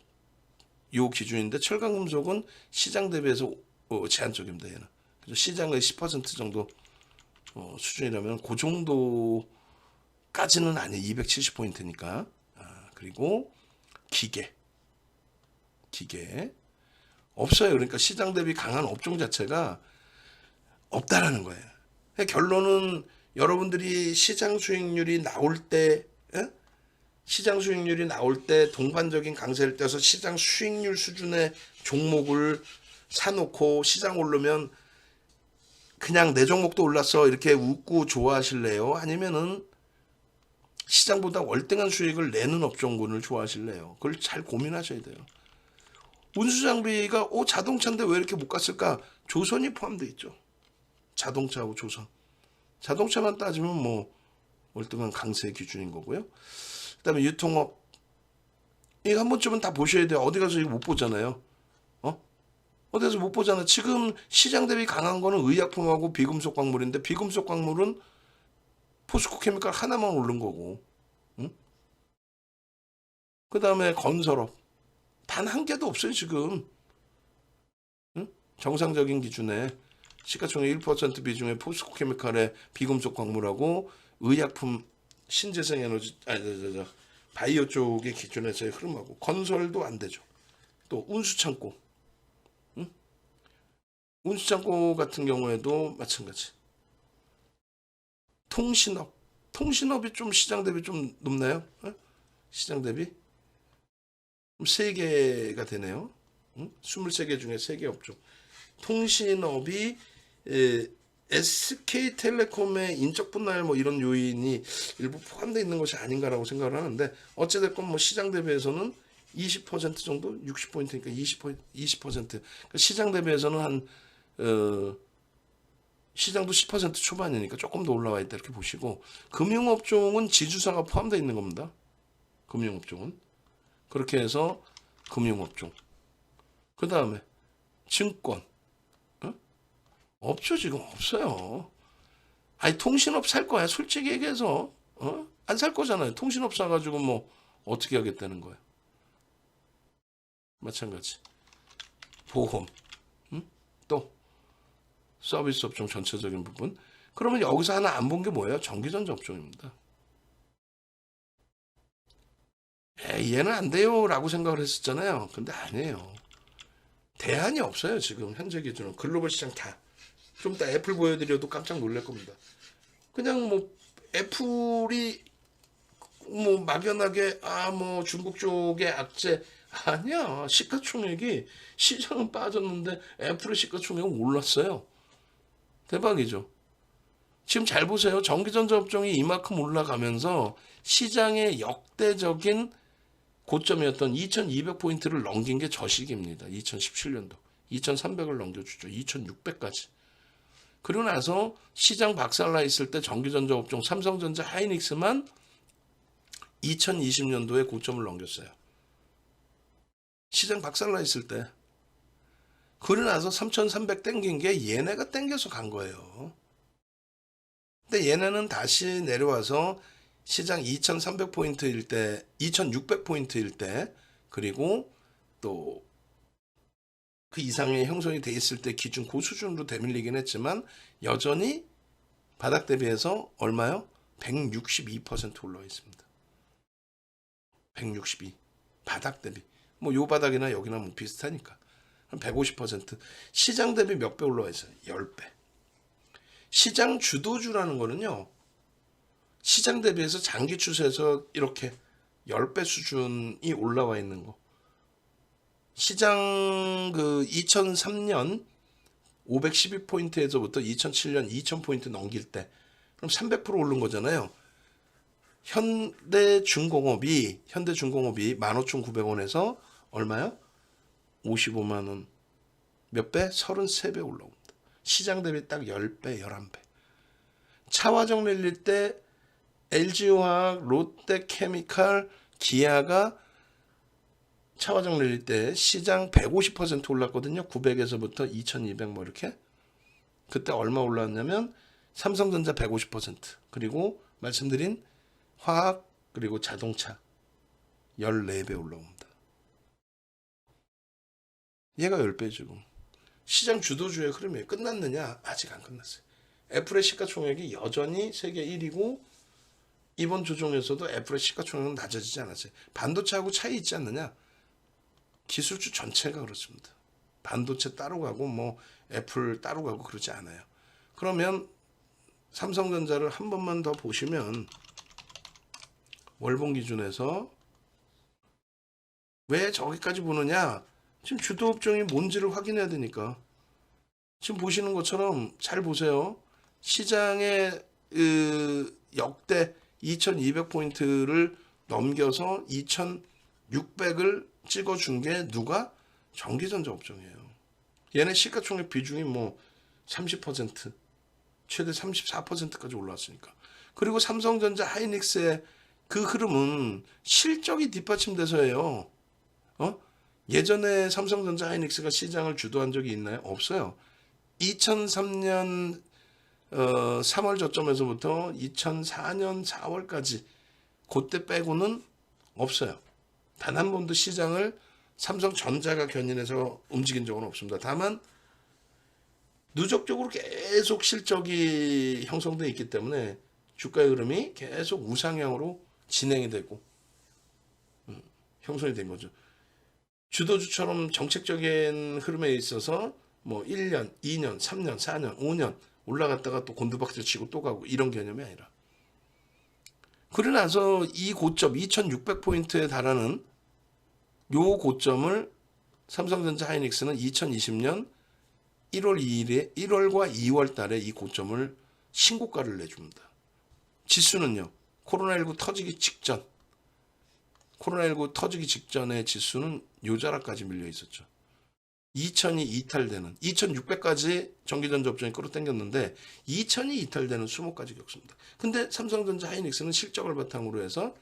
요 기준인데 철강금속은 시장 대비해서 제한적입니다. 얘는. 그래서 시장의 10% 정도 수준이라면 그 정도까지는 아니에요. 270포인트니까. 그리고 기계 없어요. 그러니까 시장 대비 강한 업종 자체가 없다라는 거예요. 결론은 여러분들이 시장 수익률이 나올 때 동반적인 강세를 떼서 시장 수익률 수준의 종목을 사놓고 시장 오르면 그냥 내 종목도 올랐어 이렇게 웃고 좋아하실래요? 아니면은 시장보다 월등한 수익을 내는 업종군을 좋아하실래요? 그걸 잘 고민하셔야 돼요. 운수장비가 자동차인데 왜 이렇게 못 갔을까? 조선이 포함되어 있죠. 자동차하고 조선. 자동차만 따지면 뭐 월등한 강세 기준인 거고요. 그다음에 유통업 이거 한 번쯤은 다 보셔야 돼요. 어디 가서 이거 못 보잖아요. 어디 가서 못 보잖아. 지금 시장 대비 강한 거는 의약품하고 비금속 광물인데 비금속 광물은 포스코 케미칼 하나만 오른 거고. 그다음에 건설업 단 한 개도 없어요 지금. 정상적인 기준에 시가총액 1% 비중의 포스코 케미칼의 비금속 광물하고 의약품 신재생 에너지 바이오 쪽의 기준에서의 흐름하고 건설도 안 되죠. 또 운수창고 운수창고 같은 경우에도 마찬가지. 통신업이 좀 시장 대비 좀 높나요? 시장 대비 3개가 되네요. 23개 중에 3개 업종. 통신업이 SK텔레콤의 인적 분할 뭐 이런 요인이 일부 포함되어 있는 것이 아닌가라고 생각을 하는데 어찌됐건 뭐 시장 대비해서는 20% 정도 60포인트니까 20%. 그러니까 시장 대비해서는 한 시장도 10% 초반이니까 조금 더 올라와 있다 이렇게 보시고 금융업종은 지주사가 포함되어 있는 겁니다. 금융업종은 그렇게 해서 금융업종 그 다음에 증권 없죠. 지금 없어요. 아니 통신업 살 거야 솔직히 얘기해서 안 살 거잖아요. 통신업 사가지고 뭐 어떻게 하겠다는 거예요. 마찬가지 보험 또 서비스 업종 전체적인 부분. 그러면 여기서 하나 안 본 게 뭐예요? 전기전자 업종입니다. 얘는 안 돼요 라고 생각을 했었잖아요. 근데 아니에요. 대안이 없어요. 지금 현재 기준은 글로벌 시장 다. 좀 이따 애플 보여드려도 깜짝 놀랄 겁니다. 그냥 뭐 애플이 뭐 막연하게 뭐 중국 쪽의 악재 아니야. 시가총액이 시장은 빠졌는데 애플의 시가총액은 올랐어요. 대박이죠. 지금 잘 보세요. 전기전자 업종이 이만큼 올라가면서 시장의 역대적인 고점이었던 2200포인트를 넘긴 게 저 시기입니다. 2017년도. 2300을 넘겨주죠. 2600까지. 그리고 나서 시장 박살나 있을 때 전기전자 업종 삼성전자 하이닉스만 2020년도에 고점을 넘겼어요. 시장 박살나 있을 때. 그러고 나서 3300 땡긴 게 얘네가 땡겨서 간 거예요. 근데 얘네는 다시 내려와서 시장 2300포인트일 때, 2600포인트일 때, 그리고 또 그 이상의 형성이 돼 있을 때 기준 그 수준으로 되밀리긴 했지만 여전히 바닥 대비해서 얼마요? 162% 올라와 있습니다. 162. 바닥 대비. 뭐 요 바닥이나 여기나 뭐 비슷하니까. 한 150%. 시장 대비 몇 배 올라와 있어요? 10배. 시장 주도주라는 거는요. 시장 대비해서 장기 추세에서 이렇게 10배 수준이 올라와 있는 거. 시장 그 2003년 512포인트에서부터 2007년 2000포인트 넘길 때 그럼 300% 오른 거잖아요. 현대중공업이 15,900원에서 얼마요? 55만 원. 몇 배? 33배 올라옵니다. 시장 대비 딱 10배, 11배. 차화정 내릴 때 LG화학, 롯데케미칼, 기아가 차화정 내릴 때 시장 150% 올랐거든요. 900에서부터 2200 뭐 이렇게. 그때 얼마 올랐냐면 삼성전자 150%, 그리고 말씀드린 화학, 그리고 자동차 14배 올라옵니다. 얘가 10배 지금. 시장 주도주의 흐름이 끝났느냐? 아직 안 끝났어요. 애플의 시가총액이 여전히 세계 1위고 이번 조정에서도 애플의 시가총액은 낮아지지 않았어요. 반도체하고 차이 있지 않느냐? 기술주 전체가 그렇습니다. 반도체 따로 가고 뭐 애플 따로 가고 그러지 않아요. 그러면 삼성전자를 한 번만 더 보시면 월봉 기준에서 왜 저기까지 보느냐? 지금 주도 업종이 뭔지를 확인해야 되니까. 지금 보시는 것처럼 잘 보세요. 시장의 역대 2200포인트를 넘겨서 2600을 찍어준 게 누가? 전기전자 업종이에요. 얘네 시가총액 비중이 뭐 30%, 최대 34%까지 올라왔으니까. 그리고 삼성전자 하이닉스의 그 흐름은 실적이 뒷받침돼서예요. 예전에 삼성전자 하이닉스가 시장을 주도한 적이 있나요? 없어요. 2003년 3월 저점에서부터 2004년 4월까지 그때 빼고는 없어요. 단 한 번도 시장을 삼성전자가 견인해서 움직인 적은 없습니다. 다만 누적적으로 계속 실적이 형성되어 있기 때문에 주가의 흐름이 계속 우상향으로 진행이 되고 형성이 된 거죠. 주도주처럼 정책적인 흐름에 있어서 뭐 1년, 2년, 3년, 4년, 5년 올라갔다가 또 곤두박질 치고 또 가고 이런 개념이 아니라. 그러고 나서 이 고점 2600포인트에 달하는 요 고점을 삼성전자 하이닉스는 2020년 1월 2일에 1월과 2월 달에 이 고점을 신고가를 내줍니다. 지수는요. 코로나19 터지기 직전의 지수는 요 자락까지 밀려 있었죠. 2000이 이탈되는 2600까지 전기전자 업종이 끌어당겼는데 2000이 이탈되는 수모까지 겪습니다. 근데 삼성전자 하이닉스는 실적을 바탕으로 해서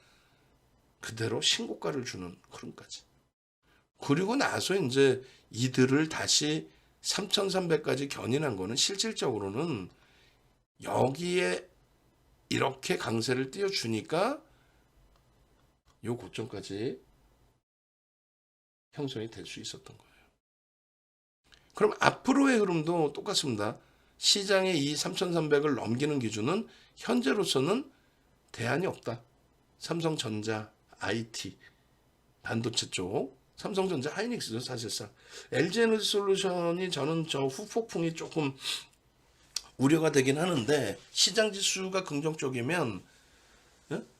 그대로 신고가를 주는 흐름까지. 그리고 나서 이제 이들을 다시 3300까지 견인한 거는 실질적으로는 여기에 이렇게 강세를 띄워주니까 요 고점까지 형성이 될 수 있었던 거예요. 그럼 앞으로의 흐름도 똑같습니다. 시장의 이 3300을 넘기는 기준은 현재로서는 대안이 없다. 삼성전자, IT, 반도체 쪽, 삼성전자, 하이닉스도 사실상. LG에너지솔루션이 저는 저 후폭풍이 조금 우려가 되긴 하는데 시장지수가 긍정적이면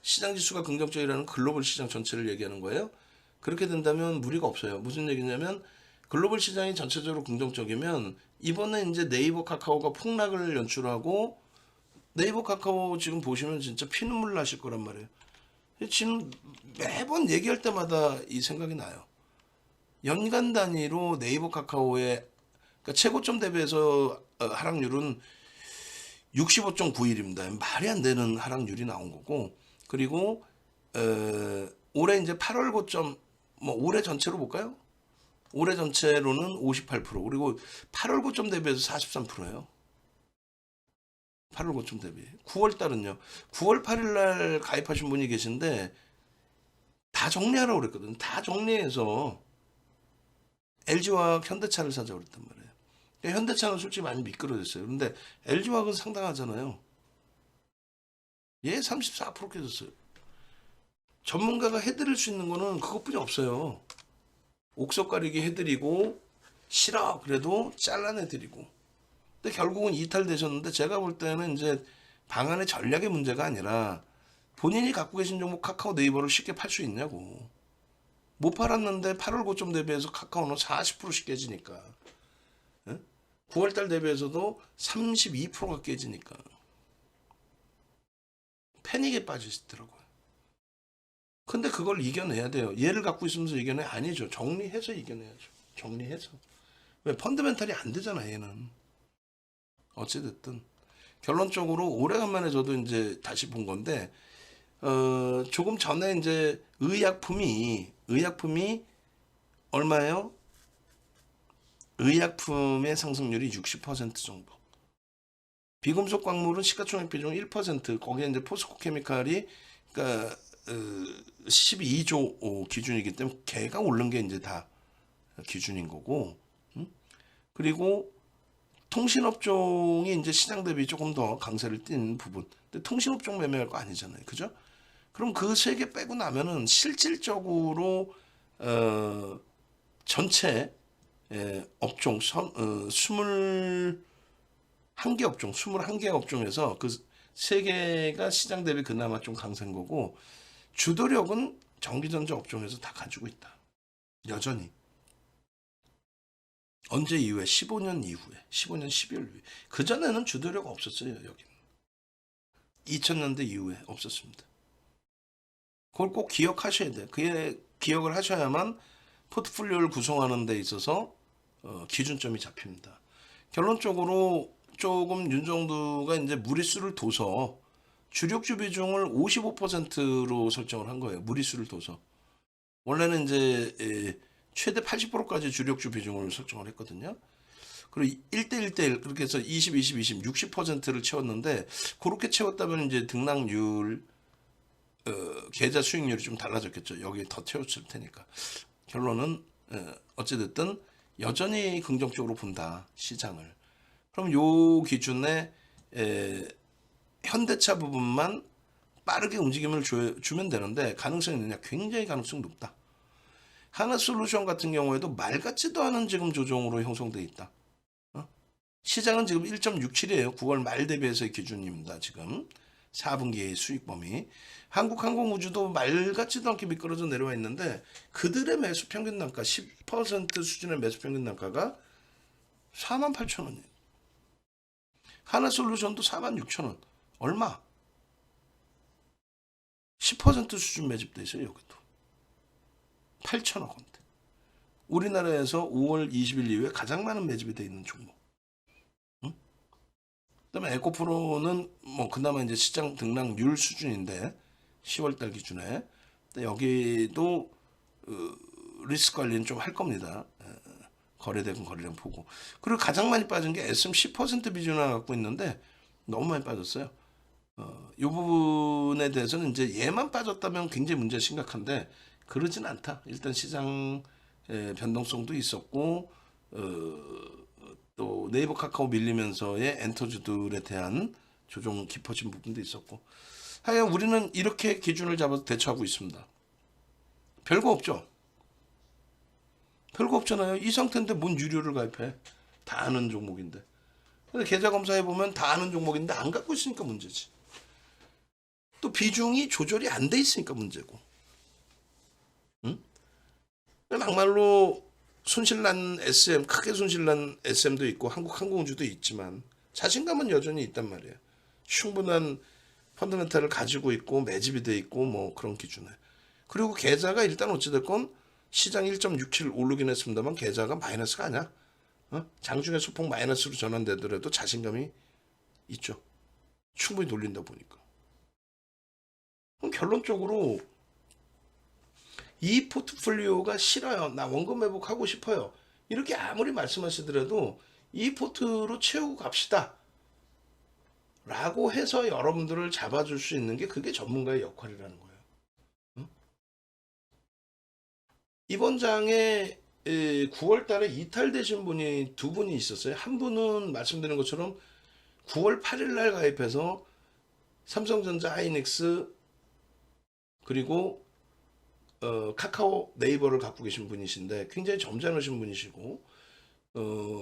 시장지수가 긍정적이라는 글로벌 시장 전체를 얘기하는 거예요. 그렇게 된다면 무리가 없어요. 무슨 얘기냐면 글로벌 시장이 전체적으로 긍정적이면 이번에 이제 네이버 카카오가 폭락을 연출하고 네이버 카카오 지금 보시면 진짜 피눈물 나실 거란 말이에요. 지금 매번 얘기할 때마다 이 생각이 나요. 연간 단위로 네이버 카카오의 그러니까 최고점 대비해서 하락률은 65.91입니다. 말이 안 되는 하락률이 나온 거고, 그리고 올해 이제 8월 고점, 뭐 올해 전체로 볼까요? 올해 전체로는 58%, 그리고 8월 고점 대비해서 43%예요. 8월 고점 대비. 9월 달은요. 9월 8일 날 가입하신 분이 계신데 다 정리하라고 그랬거든. 다 정리해서 LG화학, 현대차를 사자고 그랬단 말이에요. 현대차는 솔직히 많이 미끄러졌어요. 그런데 LG화학은 상당하잖아요. 얘 34% 깨졌어요. 전문가가 해드릴 수 있는 거는 그것뿐이 없어요. 옥석 가리기 해드리고 싫어 그래도 잘라내드리고 근데 결국은 이탈되셨는데 제가 볼 때는 이제 방안의 전략의 문제가 아니라 본인이 갖고 계신 종목 카카오 네이버를 쉽게 팔 수 있냐고. 못 팔았는데 8월 고점 대비해서 카카오는 40%씩 깨지니까. 9월달 대비해서도 32%가 깨지니까. 패닉에 빠지시더라고요. 근데 그걸 이겨내야 돼요. 얘를 갖고 있으면서 이겨내? 아니죠. 정리해서 이겨내야죠. 정리해서. 왜? 펀드멘탈이 안 되잖아, 얘는. 어찌됐든. 결론적으로 오래간만에 저도 이제 다시 본 건데, 조금 전에 이제 의약품이 얼마예요? 의약품의 상승률이 60% 정도. 비금속 광물은 시가총액 비중 1%, 거기에 이제 포스코 케미칼이, 그러니까, 12조 기준이기 때문에 걔가 오른 게 이제 다 기준인 거고, 그리고 통신업종이 이제 시장 대비 조금 더 강세를 띈 부분. 근데 통신업종 매매할 거 아니잖아요. 그죠? 그럼 그 세 개 빼고 나면은 실질적으로, 전체, 업종, 21개 업종, 21개 업종에서 그 세 개가 시장 대비 그나마 좀 강세인 거고, 주도력은 전기전자 업종에서 다 가지고 있다. 여전히. 언제 이후에? 15년 이후에. 15년 12월 이후에. 그전에는 주도력 없었어요, 여기는. 2000년대 이후에 없었습니다. 그걸 꼭 기억하셔야 돼요. 그게 기억을 하셔야만 포트폴리오를 구성하는 데 있어서 기준점이 잡힙니다. 결론적으로 조금 윤정두가 이제 무리수를 둬서 주력주 비중을 55%로 설정을 한 거예요. 무리수를 둬서. 원래는 이제 최대 80%까지 주력주 비중을 설정을 했거든요. 그리고 1대1대1 그렇게 해서 20, 20, 20, 60%를 채웠는데 그렇게 채웠다면 이제 등락률, 계좌 수익률이 좀 달라졌겠죠. 여기에 더 채웠을 테니까. 결론은 어찌됐든 여전히 긍정적으로 본다, 시장을. 그럼 요 기준에 현대차 부분만 빠르게 움직임을 주면 되는데 가능성이 있느냐? 굉장히 가능성 높다. 하나솔루션 같은 경우에도 말 같지도 않은 지금 조정으로 형성돼 있다. 시장은 지금 1.67이에요. 9월 말 대비해서의 기준입니다. 지금 4분기 수익 범위. 한국항공우주도 말 같지도 않게 미끄러져 내려와 있는데 그들의 매수 평균 단가 10% 수준의 매수 평균 단가가 48,000원이에요. 하나솔루션도 46,000원. 얼마? 10% 수준 매집돼 있어요. 여기도. 8천억 원대. 우리나라에서 5월 20일 이후에 가장 많은 매집이 돼 있는 종목. 응? 그다음에 에코프로는 뭐 그나마 이제 시장 등락률 수준인데 10월달 기준에 여기도 리스크 관리는 좀 할 겁니다. 거래대금 거래량 보고. 그리고 가장 많이 빠진 게 SM 10% 비중을 갖고 있는데 너무 많이 빠졌어요. 이 부분에 대해서는 이제 얘만 빠졌다면 굉장히 문제가 심각한데 그러진 않다. 일단 시장 변동성도 있었고 또 네이버 카카오 밀리면서의 엔터주들에 대한 조정 깊어진 부분도 있었고 하여간 우리는 이렇게 기준을 잡아서 대처하고 있습니다. 별거 없죠. 별거 없잖아요. 이 상태인데 뭔 유료를 가입해. 다 아는 종목인데. 근데 계좌 검사해보면 다 아는 종목인데 안 갖고 있으니까 문제지. 또 비중이 조절이 안 돼 있으니까 문제고. 응? 막말로 손실난 SM, 크게 손실난 SM도 있고 한국항공우주도 있지만 자신감은 여전히 있단 말이에요. 충분한 펀더멘탈을 가지고 있고 매집이 돼 있고 뭐 그런 기준에. 그리고 계좌가 일단 어찌됐건 시장 1.67 오르긴 했습니다만 계좌가 마이너스가 아니야. 장중에 소폭 마이너스로 전환되더라도 자신감이 있죠. 충분히 돌린다 보니까. 그럼 결론적으로 이 포트폴리오가 싫어요. 나 원금 회복하고 싶어요. 이렇게 아무리 말씀하시더라도 이 포트로 채우고 갑시다. 라고 해서 여러분들을 잡아줄 수 있는 게 그게 전문가의 역할이라는 거예요. 이번 장에 9월 달에 이탈되신 분이 두 분이 있었어요. 한 분은 말씀드린 것처럼 9월 8일 날 가입해서 삼성전자, 하이닉스 그리고 카카오 네이버를 갖고 계신 분이신데 굉장히 점잖으신 분이시고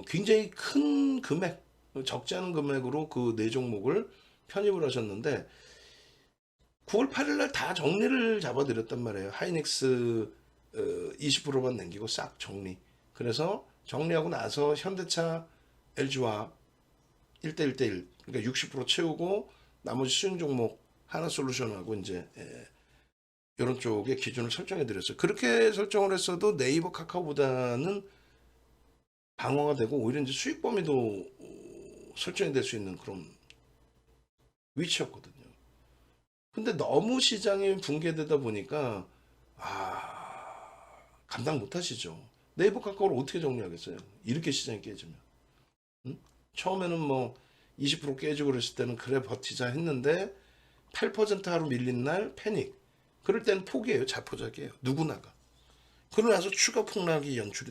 굉장히 큰 금액 적지 않은 금액으로 그 네 종목을 편입을 하셨는데 9월 8일 날 다 정리를 잡아드렸단 말이에요. 하이닉스 20%만 남기고 싹 정리. 그래서 정리하고 나서 현대차, LG화학 1대1대1 그러니까 60% 채우고 나머지 수익 종목 하나솔루션하고 이제 이런 쪽에 기준을 설정해 드렸어요. 그렇게 설정을 했어도 네이버 카카오보다는 방어가 되고 오히려 이제 수익 범위도 설정이 될 수 있는 그런 위치였거든요. 근데 너무 시장이 붕괴되다 보니까 감당 못 하시죠. 네이버 카카오를 어떻게 정리하겠어요? 이렇게 시장이 깨지면. 응? 처음에는 뭐 20% 깨지고 그랬을 때는 그래 버티자 했는데 8% 하루 밀린 날 패닉. 그럴 때는 포기해요. 자포자기해요. 누구나가. 그러고 나서 추가 폭락이 연출이 돼요.